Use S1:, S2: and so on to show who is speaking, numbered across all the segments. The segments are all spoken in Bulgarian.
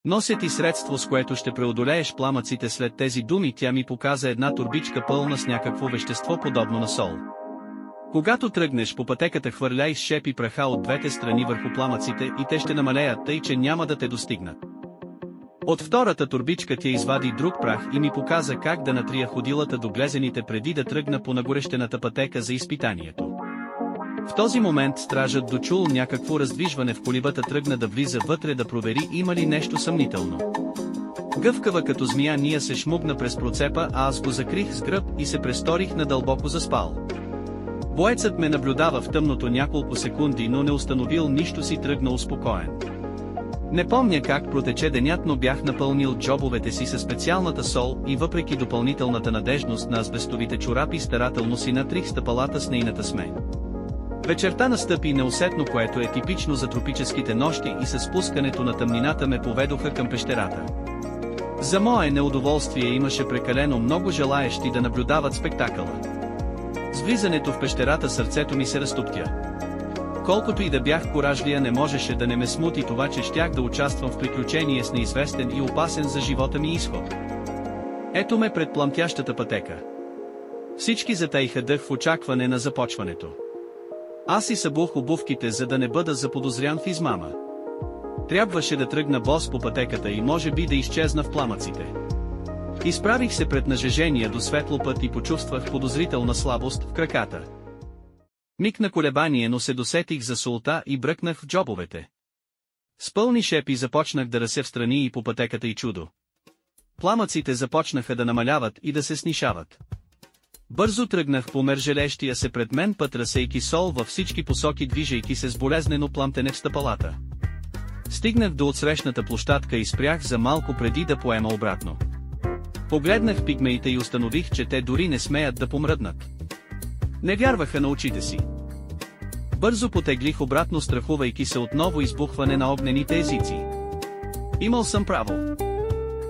S1: Нося ти средство, с което ще преодолееш пламъците. След тези думи тя ми показа една торбичка пълна с някакво вещество подобно на сол. Когато тръгнеш по пътеката, хвърляй с шепи праха от двете страни върху пламъците и те ще намалеят, тъй че няма да те достигнат. От втората торбичка тя извади друг прах и ми показа как да натрия ходилата до глезените преди да тръгна по нагорещената пътека за изпитанието. В този момент стражът дочул някакво раздвижване в колибата, тръгна да влиза вътре да провери има ли нещо съмнително. Гъвкава като змия Ния се шмугна през процепа, а аз го закрих с гръб и се престорих надълбоко заспал. Боецът ме наблюдава в тъмното няколко секунди, но не установил нищо, си тръгна успокоен. Не помня как протече денят, но бях напълнил джобовете си със специалната сол и въпреки допълнителната надежност на азбестовите чорапи старателно си натрих стъпалата с нейната сме. Вечерта настъпи неусетно, което е типично за тропическите нощи, и със спускането на тъмнината ме поведоха към пещерата. За мое неудоволствие имаше прекалено много желаещи да наблюдават спектакъла. С влизането в пещерата сърцето ми се разтуптя. Колкото и да бях коражлия, не можеше да не ме смути това, че щях да участвам в приключение с неизвестен и опасен за живота ми изход. Ето ме пред пламтящата пътека. Всички затаиха дъх в очакване на започването. Аз си събух обувките, за да не бъда заподозрян в измама. Трябваше да тръгна бос по пътеката и може би да изчезна в пламъците. Изправих се пред нажежения до светло път и почувствах подозрителна слабост в краката. Миг на колебание, но се досетих за солта и бръкнах в джобовете. С пълни шепи започнах да рася встрани и по пътеката, и чудо. Пламъците започнаха да намаляват и да се снишават. Бързо тръгнах по мержелещия се пред мен път, разсейки сол във всички посоки, движейки се с болезнено пламтене в стъпалата. Стигнах до отсрещната площадка и спрях за малко преди да поема обратно. Погледнах пигмеите и установих, че те дори не смеят да помръднат. Не вярваха на очите си. Бързо потеглих обратно, страхувайки се отново избухване на огнените езици. Имал съм право.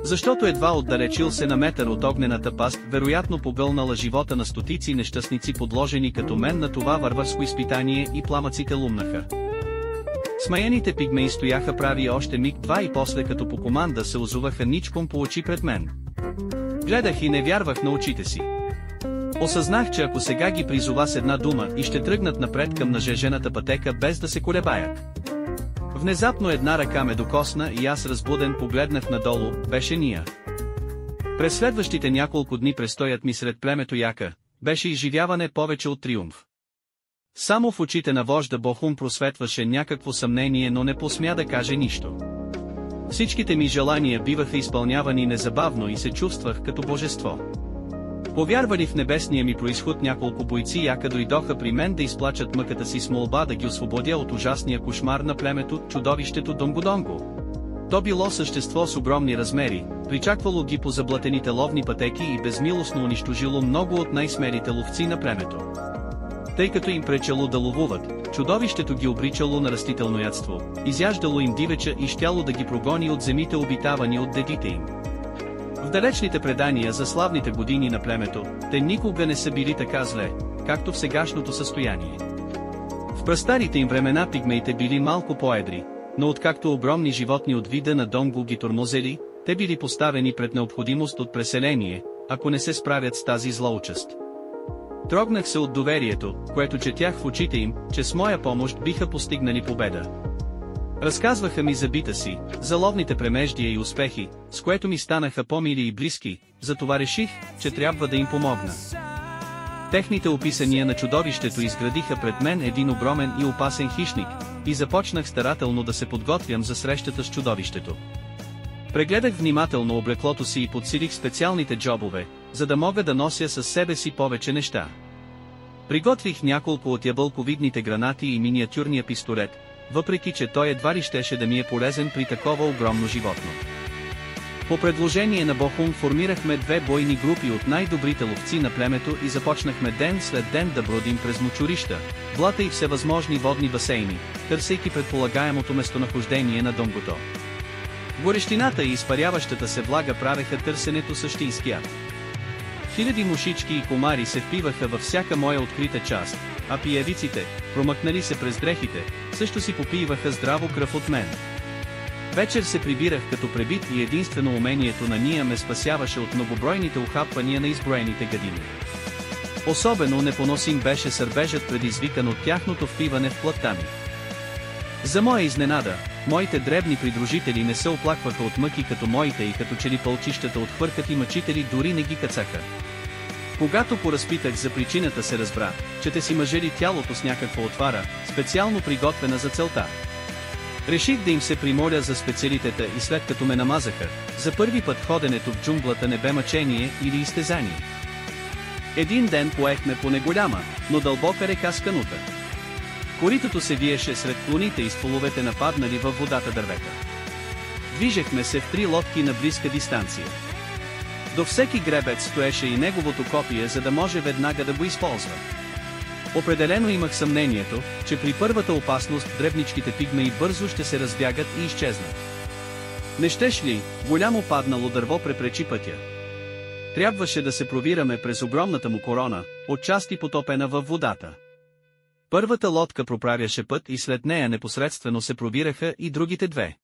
S1: Защото едва отдалечил се на метър от огнената паст, вероятно погълнала живота на стотици нещастници, подложени като мен на това варварско изпитание, и пламъците лумнаха. Смаяните пигмеи стояха прави още миг-два и после като по команда се озуваха ничком по очи пред мен. Гледах и не вярвах на очите си. Осъзнах, че ако сега ги призова с една дума и ще тръгнат напред към нажежената пътека без да се колебаят. Внезапно една ръка ме докосна и аз, разбуден, погледнах надолу. Беше Ния. През следващите няколко дни престоят ми сред племето Яка беше изживяване повече от триумф. Само в очите на вожда Бохум просветваше някакво съмнение, но не посмя да каже нищо. Всичките ми желания биваха изпълнявани незабавно и се чувствах като божество. Повярвали в небесния ми произход, няколко бойци Яка дойдоха при мен да изплачат мъката си с молба да ги освободя от ужасния кошмар на племето, чудовището Донгодонго. То било същество с огромни размери, причаквало ги по заблатените ловни пътеки и безмилостно унищожило много от най-смелите ловци на племето. Тъй като им пречело да ловуват, чудовището ги обричало на растително ядство, изяждало им дивеча и щяло да ги прогони от земите, обитавани от дедите им. В далечните предания за славните години на племето, те никога не са били така зле, както в сегашното състояние. В прастарите им времена пигмеите били малко по-едри, но откакто огромни животни от вида на Донго ги тормозели, те били поставени пред необходимост от преселение, ако не се справят с тази зла участ. Трогнах се от доверието, което четях в очите им, че с моя помощ биха постигнали победа. Разказваха ми за бита си, за ловните премеждия и успехи, с което ми станаха по-мили и близки, затова реших, че трябва да им помогна. Техните описания на чудовището изградиха пред мен един огромен и опасен хищник, и започнах старателно да се подготвям за срещата с чудовището. Прегледах внимателно облеклото си и подсилих специалните джобове, за да мога да нося със себе си повече неща. Приготвих няколко от ябълковидните гранати и миниатюрния пистолет, въпреки че той едва ли щеше да ми е полезен при такова огромно животно. По предложение на Бохум формирахме две бойни групи от най-добрите ловци на племето и започнахме ден след ден да бродим през мочурища, блата и всевъзможни водни басейни, търсейки предполагаемото местонахождение на Донгото. Горещината и изпаряващата се влага правеха търсенето същински ад. Хиляди мушички и комари се впиваха във всяка моя открита част, а пиявиците, промъкнали се през дрехите, също си попиваха здраво кръв от мен. Вечер се прибирах като пребит и единствено умението на Ния ме спасяваше от многобройните ухапвания на изброените гадини. Особено непоносим беше сърбежът, предизвикан от тяхното впиване в плътта ми. За моя изненада, моите дребни придружители не се оплакваха от мъки като моите и като че ли пълчищата от хвъркати мъчители дори не ги кацаха. Когато поразпитах за причината, се разбра, че те си мъжели тялото с някаква отвара, специално приготвена за целта. Реших да им се примоля за специалитета и след като ме намазаха, за първи път ходенето в джунглата не бе мъчение или изтезание. Един ден поехме по неголяма, но дълбока река с канута. Коритото се виеше сред клоните и стволовете нападнали във водата дървета. Движехме се в 3 лодки на близка дистанция. До всеки гребец стоеше и неговото копие, за да може веднага да го използва. Определено имах съмнението, че при първата опасност дребничките пигмеи бързо ще се разбягат и изчезнат. Не щеш ли, голямо паднало дърво препречи пътя. Трябваше да се провираме през огромната му корона, отчасти потопена във водата. Първата лодка проправяше път и след нея непосредствено се провираха и другите две.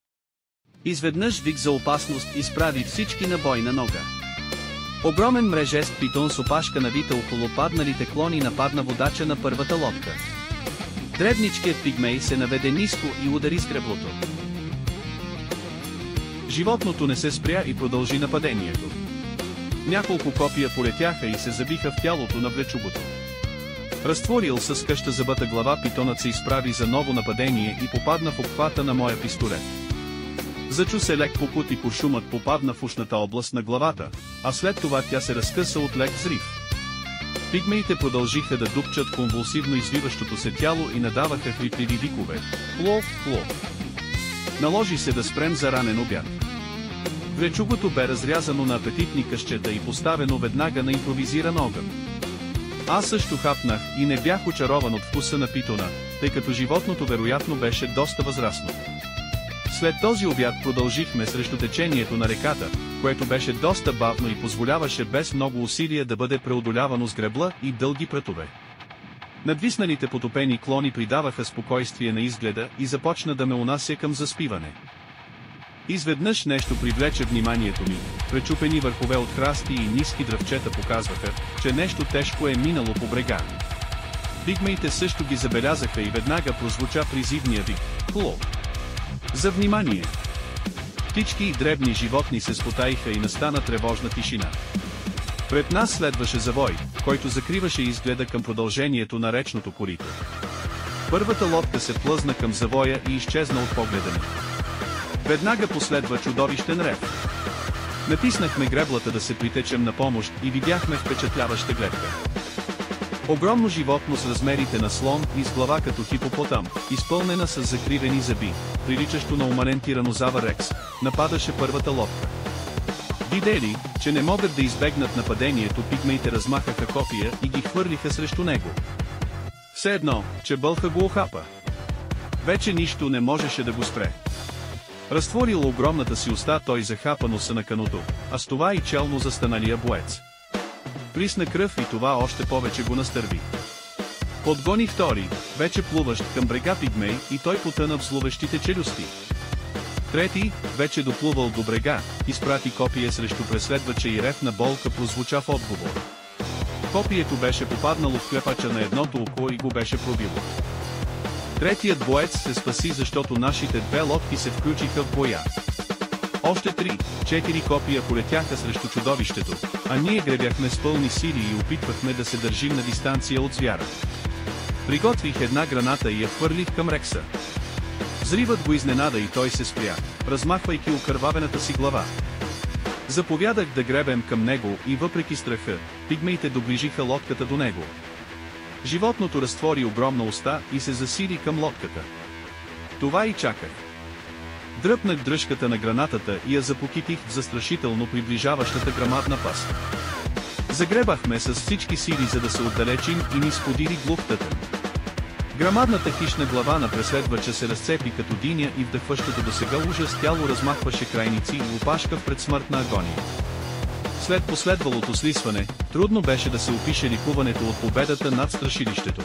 S1: Изведнъж вик за опасност изправи всички на бойна нога. Огромен мрежест питон с опашка навита около падналите клони нападна водача на първата лодка. Дребничкият пигмей се наведе ниско и удари с греблото. Животното не се спря и продължи нападението. Няколко копия полетяха и се забиха в тялото на влечугото. Разтворил с къща забата глава, питонът се изправи за ново нападение и попадна в обхвата на моя пистолет. Зачу се лек покут и куршумът попадна в ушната област на главата, а след това тя се разкъса от лек взрив. Пигмеите продължиха да дупчат конвулсивно извиващото се тяло и надаваха хрипливи викове. Плов, плов. Наложи се да спрем за ранен обяд. Влечугото бе разрязано на апетитни къщета и поставено веднага на импровизиран огън. Аз също хапнах и не бях очарован от вкуса на питона, тъй като животното вероятно беше доста възрастно. След този обяд продължихме срещу течението на реката, което беше доста бавно и позволяваше без много усилия да бъде преодолявано с гребла и дълги прътове. Надвисналите потопени клони придаваха спокойствие на изгледа и започна да ме унася към заспиване. Изведнъж нещо привлече вниманието ми, пречупени върхове от храсти и ниски дръвчета показваха, че нещо тежко е минало по брега. Пигмеите също ги забелязаха и веднага прозвуча призивния вик «Плов». За внимание! Птички и дребни животни се спотаиха и настана тревожна тишина. Пред нас следваше завой, който закриваше изгледа към продължението на речното корито. Първата лодка се плъзна към завоя и изчезна от погледа ми. Веднага последва чудовищен рев. Натиснахме греблата да се притечем на помощ и видяхме впечатляваща гледка. Огромно животно с размерите на слон и с глава като хипопотам, изпълнена с закривени зъби, приличащо на умарен тиранозавър Рекс, нападаше първата лодка. Видели, че не могат да избегнат нападението, пигмеите размахаха копия и ги хвърлиха срещу него. Все едно, че бълха го охапа. Вече нищо не можеше да го спре. Разтворил огромната си уста, той захапа носа на каното, а с това и челно застаналия боец. Присна кръв и това още повече го настърви. Подгони втори, вече плуващ към брега пигмей и той потъна в зловещите челюсти. Трети, вече доплувал до брега, изпрати копие срещу преследвача и рев на болка прозвуча в отговор. Копието беше попаднало в клепача на едното око и го беше пробило. Третият боец се спаси, защото нашите две лодки се включиха в боя. Още 3-4 копия полетяха срещу чудовището, а ние гребяхме с пълни сили и опитвахме да се държим на дистанция от звяра. Приготвих една граната и я хвърлих към Рекса. Взривът го изненада и той се спря, размахвайки окървавената си глава. Заповядах да гребем към него и въпреки страха, пигмеите доближиха лодката до него. Животното разтвори огромна уста и се засили към лодката. Това и чаках. Дръпнах дръжката на гранатата и я запокитих в застрашително приближаващата грамадна паст. Загребахме с всички сили, за да се отдалечим, и ни сподили глухтата. Грамадната хищна глава на преследвача се разцепи като диня и вдъхващото досега ужас тяло размахваше крайници и опашка в предсмъртна агония. След последвалото слисване, трудно беше да се опише ликуването от победата над страшилището.